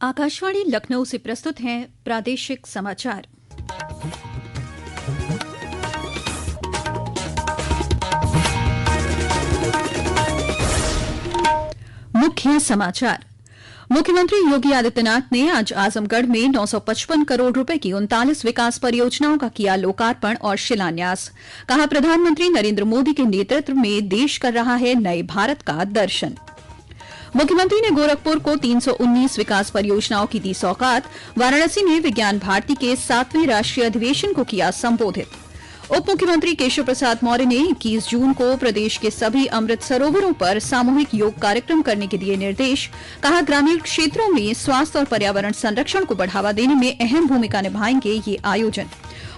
आकाशवाणी लखनऊ से प्रस्तुत हैं प्रादेशिक समाचार। मुख्य समाचार। मुख्यमंत्री योगी आदित्यनाथ ने आज आजमगढ़ में 955 करोड़ रुपए की 39 विकास परियोजनाओं का किया लोकार्पण और शिलान्यास। कहा, प्रधानमंत्री नरेंद्र मोदी के नेतृत्व में देश कर रहा है नए भारत का दर्शन। मुख्यमंत्री ने गोरखपुर को 319 विकास परियोजनाओं की दी सौगात। वाराणसी में विज्ञान भारती के 7वें राष्ट्रीय अधिवेशन को किया संबोधित। उप मुख्यमंत्री केशव प्रसाद मौर्य ने 21 जून को प्रदेश के सभी अमृत सरोवरों पर सामूहिक योग कार्यक्रम करने के दिए निर्देश। कहा, ग्रामीण क्षेत्रों में स्वास्थ्य और पर्यावरण संरक्षण को बढ़ावा देने में अहम भूमिका निभाएंगे ये आयोजन।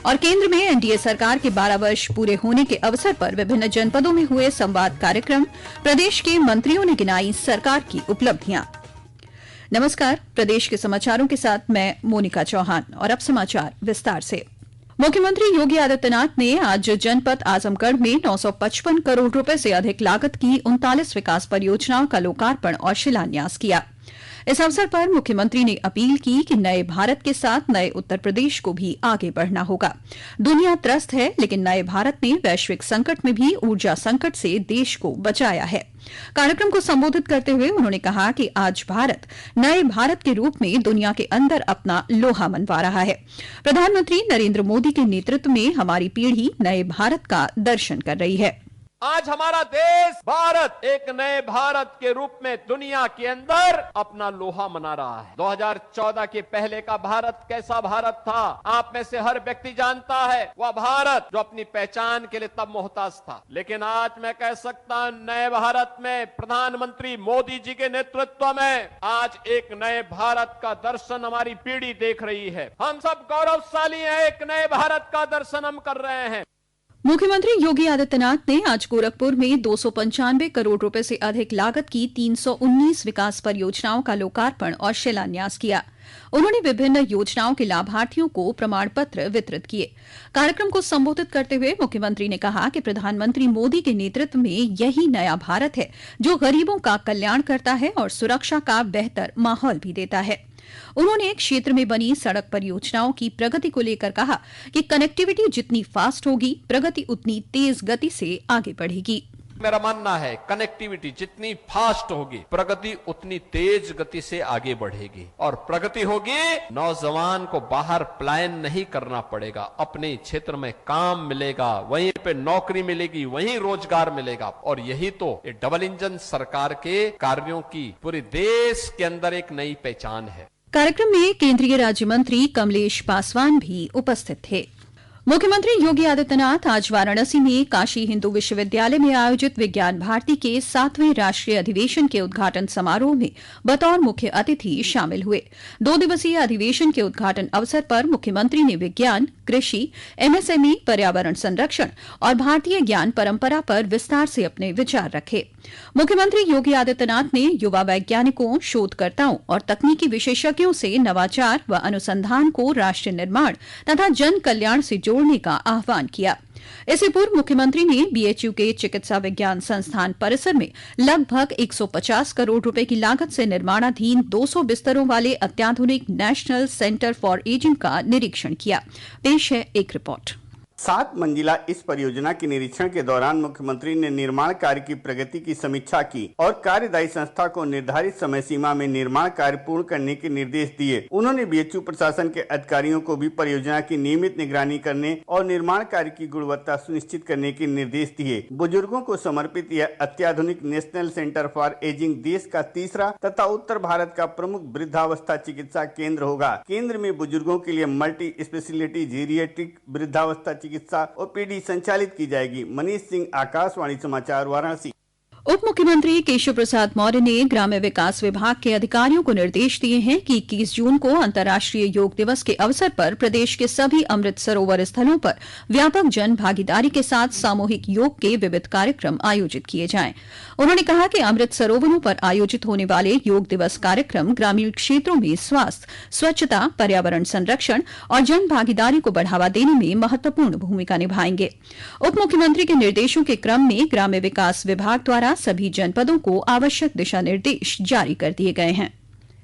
और केंद्र में एनडीए सरकार के 12 वर्ष पूरे होने के अवसर पर विभिन्न जनपदों में हुए संवाद कार्यक्रम। प्रदेश के मंत्रियों ने गिनाई सरकार की उपलब्धियां। नमस्कार, प्रदेश के समाचारों के साथ मैं मोनिका चौहान। और अब समाचार विस्तार से। मुख्यमंत्री योगी आदित्यनाथ ने आज जनपद आजमगढ़ में 955 करोड़ रुपए से अधिक लागत की 39 विकास परियोजनाओं का लोकार्पण और शिलान्यास किया। इस अवसर पर मुख्यमंत्री ने अपील की कि नए भारत के साथ नए उत्तर प्रदेश को भी आगे बढ़ना होगा। दुनिया त्रस्त है, लेकिन नए भारत ने वैश्विक संकट में भी ऊर्जा संकट से देश को बचाया है। कार्यक्रम को संबोधित करते हुए उन्होंने कहा कि आज भारत नए भारत के रूप में दुनिया के अंदर अपना लोहा मनवा रहा है। प्रधानमंत्री नरेंद्र मोदी के नेतृत्व में हमारी पीढ़ी नए भारत का दर्शन कर रही है। आज हमारा देश भारत एक नए भारत के रूप में दुनिया के अंदर अपना लोहा मना रहा है। 2014 के पहले का भारत कैसा भारत था, आप में से हर व्यक्ति जानता है। वह भारत जो अपनी पहचान के लिए तब मोहताज था, लेकिन आज मैं कह सकता हूं नए भारत में प्रधानमंत्री मोदी जी के नेतृत्व में आज एक नए भारत का दर्शन हमारी पीढ़ी देख रही है। हम सब गौरवशाली हैं, एक नए भारत का दर्शन हम कर रहे हैं। मुख्यमंत्री योगी आदित्यनाथ ने आज गोरखपुर में 295 करोड़ रुपए से अधिक लागत की 319 विकास परियोजनाओं का लोकार्पण और शिलान्यास किया। उन्होंने विभिन्न योजनाओं के लाभार्थियों को प्रमाण पत्र वितरित किए। कार्यक्रम को संबोधित करते हुए मुख्यमंत्री ने कहा कि प्रधानमंत्री मोदी के नेतृत्व में यही नया भारत है जो गरीबों का कल्याण करता है और सुरक्षा का बेहतर माहौल भी देता है। उन्होंने एक क्षेत्र में बनी सड़क परियोजनाओं की प्रगति को लेकर कहा कि कनेक्टिविटी जितनी फास्ट होगी, प्रगति उतनी तेज गति से आगे बढ़ेगी। मेरा मानना है कनेक्टिविटी जितनी फास्ट होगी, प्रगति उतनी तेज गति से आगे बढ़ेगी। और प्रगति होगी, नौजवान को बाहर पलायन नहीं करना पड़ेगा, अपने क्षेत्र में काम मिलेगा, वहीं पे नौकरी मिलेगी, वहीं रोजगार मिलेगा। और यही तो ये डबल इंजन सरकार के कार्यों की पूरे देश के अंदर एक नई पहचान है। कार्यक्रम में केंद्रीय राज्य मंत्री कमलेश पासवान भी उपस्थित थे। मुख्यमंत्री योगी आदित्यनाथ आज वाराणसी में काशी हिंदू विश्वविद्यालय में आयोजित विज्ञान भारती के 7वें राष्ट्रीय अधिवेशन के उद्घाटन समारोह में बतौर मुख्य अतिथि शामिल हुए। 2 दिवसीय अधिवेशन के उद्घाटन अवसर पर मुख्यमंत्री ने विज्ञान, कृषि, एमएसएमई, पर्यावरण संरक्षण और भारतीय ज्ञान परंपरा पर विस्तार से अपने विचार रखे। मुख्यमंत्री योगी आदित्यनाथ ने युवा वैज्ञानिकों, शोधकर्ताओं और तकनीकी विशेषज्ञों से नवाचार व अनुसंधान को राष्ट्र निर्माण तथा जन कल्याण से जोड़ने का आह्वान किया। इससे पूर्व मुख्यमंत्री ने बीएचयू के चिकित्सा विज्ञान संस्थान परिसर में लगभग 150 करोड़ रुपए की लागत से निर्माणाधीन 200 बिस्तरों वाले अत्याधुनिक नेशनल सेंटर फॉर एजिंग का निरीक्षण किया। पेश है एक रिपोर्ट। 7 मंजिला इस परियोजना के निरीक्षण के दौरान मुख्यमंत्री ने निर्माण कार्य की प्रगति की समीक्षा की और कार्यदायी संस्था को निर्धारित समय सीमा में निर्माण कार्य पूर्ण करने के निर्देश दिए। उन्होंने बीएचयू प्रशासन के अधिकारियों को भी परियोजना की नियमित निगरानी करने और निर्माण कार्य की गुणवत्ता सुनिश्चित करने के निर्देश दिए। बुजुर्गों को समर्पित यह अत्याधुनिक नेशनल सेंटर फॉर एजिंग देश का तीसरा तथा उत्तर भारत का प्रमुख वृद्धावस्था चिकित्सा केंद्र होगा। केंद्र में बुजुर्गों के लिए मल्टी स्पेशलिटी जीरियाट्रिक वृद्धावस्था चिकित्सा ओपीडी संचालित की जाएगी। मनीष सिंह, आकाशवाणी समाचार, वाराणसी। उप मुख्यमंत्री केशव प्रसाद मौर्य ने ग्राम्य विकास विभाग के अधिकारियों को निर्देश दिए हैं कि 21 जून को अंतर्राष्ट्रीय योग दिवस के अवसर पर प्रदेश के सभी अमृत सरोवर स्थलों पर व्यापक जन भागीदारी के साथ सामूहिक योग के विविध कार्यक्रम आयोजित किए जाएं। उन्होंने कहा कि अमृत सरोवरों पर आयोजित होने वाले योग दिवस कार्यक्रम ग्रामीण क्षेत्रों में स्वास्थ्य, स्वच्छता, पर्यावरण संरक्षण और जन भागीदारी को बढ़ावा देने में महत्वपूर्ण भूमिका निभाएंगे। उप मुख्यमंत्री के निर्देशों के क्रम में ग्राम्य विकास विभाग द्वारा सभी जनपदों को आवश्यक दिशा निर्देश जारी कर दिए गए हैं।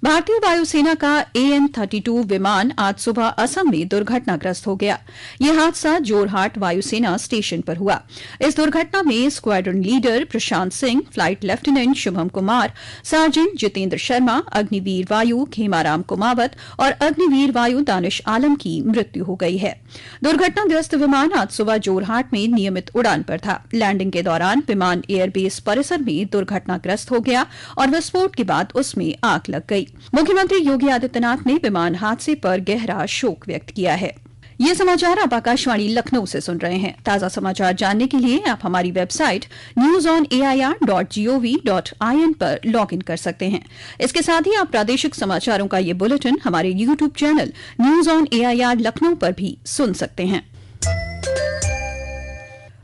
भारतीय वायुसेना का AN-32 विमान आज सुबह असम में दुर्घटनाग्रस्त हो गया। यह हादसा जोरहाट वायुसेना स्टेशन पर हुआ। इस दुर्घटना में squadron leader Prashant Singh, flight lieutenant Shubham Kumar, sergeant Jitendra Sharma, Agniveer Vayu Khemaram Kumawat और अग्निवीर वायु दानिश आलम की मृत्यु हो गई है। दुर्घटनाग्रस्त विमान आज सुबह जोरहाट में नियमित उड़ान पर था। लैंडिंग के दौरान विमान एयरबेस परिसर में दुर्घटनाग्रस्त हो गया और विस्फोट के बाद उसमें आग लग गई। मुख्यमंत्री योगी आदित्यनाथ ने विमान हादसे पर गहरा शोक व्यक्त किया है। ये समाचार आप आकाशवाणी लखनऊ से सुन रहे हैं। ताजा समाचार जानने के लिए आप हमारी वेबसाइट newsonair.gov.in पर लॉगिन कर सकते हैं। इसके साथ ही आप प्रादेशिक समाचारों का ये बुलेटिन हमारे YouTube channel news on AIR Lucknow पर भी सुन सकते हैं।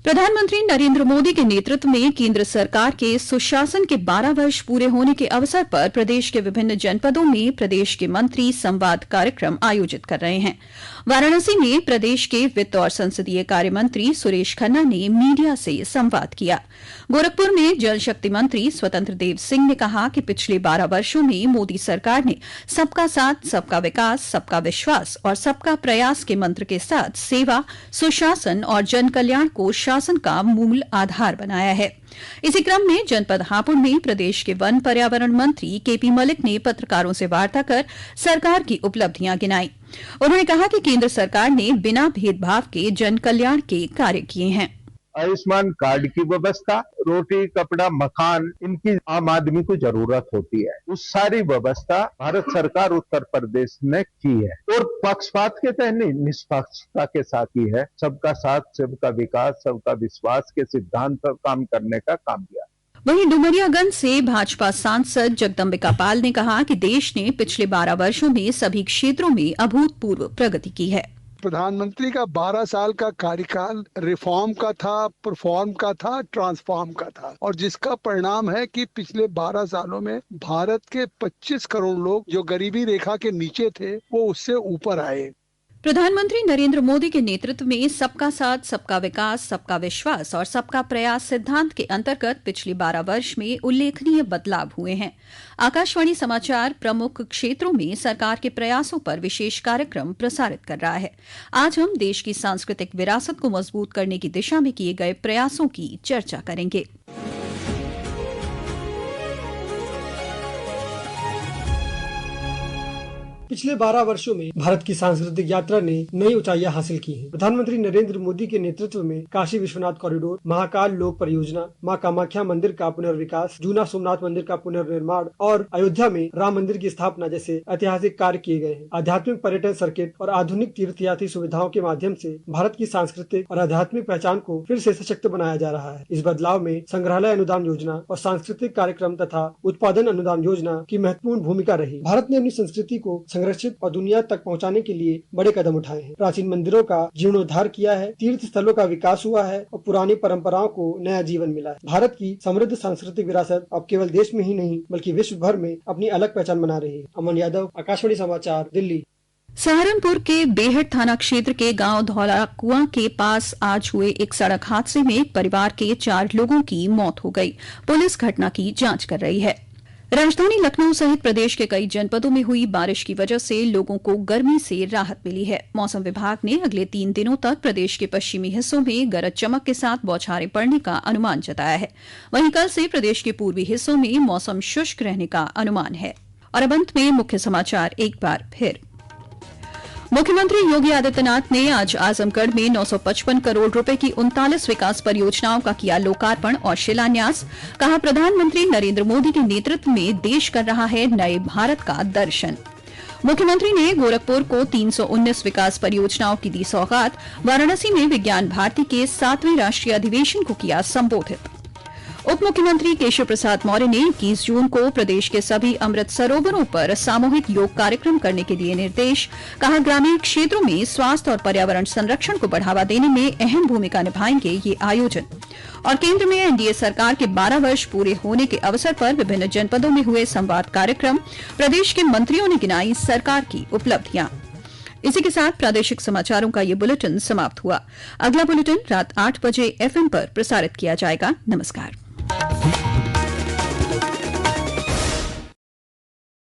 प्रधानमंत्री नरेंद्र मोदी के नेतृत्व में केंद्र सरकार के सुशासन के 12 वर्ष पूरे होने के अवसर पर प्रदेश के विभिन्न जनपदों में प्रदेश के मंत्री संवाद कार्यक्रम आयोजित कर रहे हैं। वाराणसी में प्रदेश के वित्त और संसदीय कार्य मंत्री सुरेश खन्ना ने मीडिया से संवाद किया। गोरखपुर में जल शक्ति मंत्री स्वतंत्र देव सिंह ने कहा कि पिछले 12 वर्षों में मोदी सरकार ने सबका साथ, सबका विकास, सबका विश्वास और सबका प्रयास के मंत्र के साथ सेवा, सुशासन और जन कल्याण को शासन का मूल आधार बनाया है। इसी क्रम में जनपद हापुड़ में प्रदेश के वन पर्यावरण मंत्री KP मलिक ने पत्रकारों से वार्ता कर सरकार की उपलब्धियां गिनाई। उन्होंने कहा कि केंद्र सरकार ने बिना भेदभाव के जन कल्याण के कार्य किए हैं। आयुष्मान कार्ड की व्यवस्था, रोटी, कपड़ा, मकान, इनकी आम आदमी को जरूरत होती है। उस सारी व्यवस्था भारत सरकार उत्तर प्रदेश ने की है और पक्षपात के तहत नहीं, निष्पक्षता के साथ ही है। सबका साथ, सबका विकास, सबका विश्वास के सिद्धांत पर काम करने का काम किया। वहीं डुमरियागंज से भाजपा सांसद जगदम्बिका पाल ने कहा कि देश ने पिछले 12 वर्षों में सभी क्षेत्रों में अभूतपूर्व प्रगति की है। प्रधानमंत्री का 12 साल का कार्यकाल रिफॉर्म का था, परफॉर्म का था, ट्रांसफॉर्म का था और जिसका परिणाम है कि पिछले 12 सालों में भारत के 25 करोड़ लोग जो गरीबी रेखा के नीचे थे वो उससे ऊपर आए। प्रधानमंत्री नरेंद्र मोदी के नेतृत्व में सबका साथ, सबका विकास, सबका विश्वास और सबका प्रयास सिद्धांत के अंतर्गत पिछले 12 वर्ष में उल्लेखनीय बदलाव हुए हैं। आकाशवाणी समाचार प्रमुख क्षेत्रों में सरकार के प्रयासों पर विशेष कार्यक्रम प्रसारित कर रहा है। आज हम देश की सांस्कृतिक विरासत को मजबूत करने की दिशा में किए गए प्रयासों की चर्चा करेंगे। पिछले 12 वर्षों में भारत की सांस्कृतिक यात्रा ने नई ऊंचाइयां हासिल की हैं। प्रधानमंत्री नरेंद्र मोदी के नेतृत्व में काशी विश्वनाथ कॉरिडोर, महाकाल लोक परियोजना, मां कामाख्या मंदिर का पुनर्विकास, जूना सोमनाथ मंदिर का पुनर्निर्माण और अयोध्या में राम मंदिर की स्थापना जैसे ऐतिहासिक कार्य किए गए हैं। आध्यात्मिक पर्यटन सर्किट और आधुनिक तीर्थयात्री सुविधाओं के माध्यम से भारत की सांस्कृतिक और आध्यात्मिक पहचान को फिर से सशक्त बनाया जा रहा है। इस बदलाव में संग्रहालय अनुदान योजना और सांस्कृतिक कार्यक्रम तथा उत्पादन अनुदान योजना की महत्वपूर्ण भूमिका रही। भारत ने अपनी संस्कृति को संरक्षित और दुनिया तक पहुंचाने के लिए बड़े कदम उठाए हैं। प्राचीन मंदिरों का जीर्णोद्धार किया है, तीर्थ स्थलों का विकास हुआ है और पुरानी परंपराओं को नया जीवन मिला है। भारत की समृद्ध सांस्कृतिक विरासत अब केवल देश में ही नहीं बल्कि विश्व भर में अपनी अलग पहचान बना रही है। अमन यादव, आकाशवाणी समाचार, दिल्ली। सहारनपुर के बेहट थाना क्षेत्र के गांव धौला कुआं के पास आज हुए एक सड़क हादसे में एक परिवार के 4 लोगों की मौत हो गई। पुलिस घटना की जांच कर रही है। राजधानी लखनऊ सहित प्रदेश के कई जनपदों में हुई बारिश की वजह से लोगों को गर्मी से राहत मिली है। मौसम विभाग ने अगले 3 दिनों तक प्रदेश के पश्चिमी हिस्सों में गरज चमक के साथ बौछारें पड़ने का अनुमान जताया है। वहीं कल से प्रदेश के पूर्वी हिस्सों में मौसम शुष्क रहने का अनुमान है। और अब अंत में मुख्य समाचार एक बार फिर। मुख्यमंत्री योगी आदित्यनाथ ने आज आजमगढ़ में 955 करोड़ रुपए की 39 विकास परियोजनाओं का किया लोकार्पण और शिलान्यास। कहा, प्रधानमंत्री नरेंद्र मोदी के नेतृत्व में देश कर रहा है नए भारत का दर्शन। मुख्यमंत्री ने गोरखपुर को 319 विकास परियोजनाओं की दी सौगात। वाराणसी में विज्ञान भारती के 7वें राष्ट्रीय अधिवेशन को किया संबोधित। उप मुख्यमंत्री केशव प्रसाद मौर्य ने 21 जून को प्रदेश के सभी अमृत सरोवरों पर सामूहिक योग कार्यक्रम करने के दिए निर्देश। कहा, ग्रामीण क्षेत्रों में स्वास्थ्य और पर्यावरण संरक्षण को बढ़ावा देने में अहम भूमिका निभाएंगे ये आयोजन। और केंद्र में एनडीए सरकार के 12 वर्ष पूरे होने के अवसर पर विभिन्न जनपदों में हुए संवाद कार्यक्रम। प्रदेश के मंत्रियों ने गिनाई सरकार की उपलब्धियां। इसी के साथ प्रादेशिक समाचारों का ये बुलेटिन समाप्त हुआ। अगला बुलेटिन रात 8 बजे FM पर प्रसारित किया जाएगा। नमस्कार।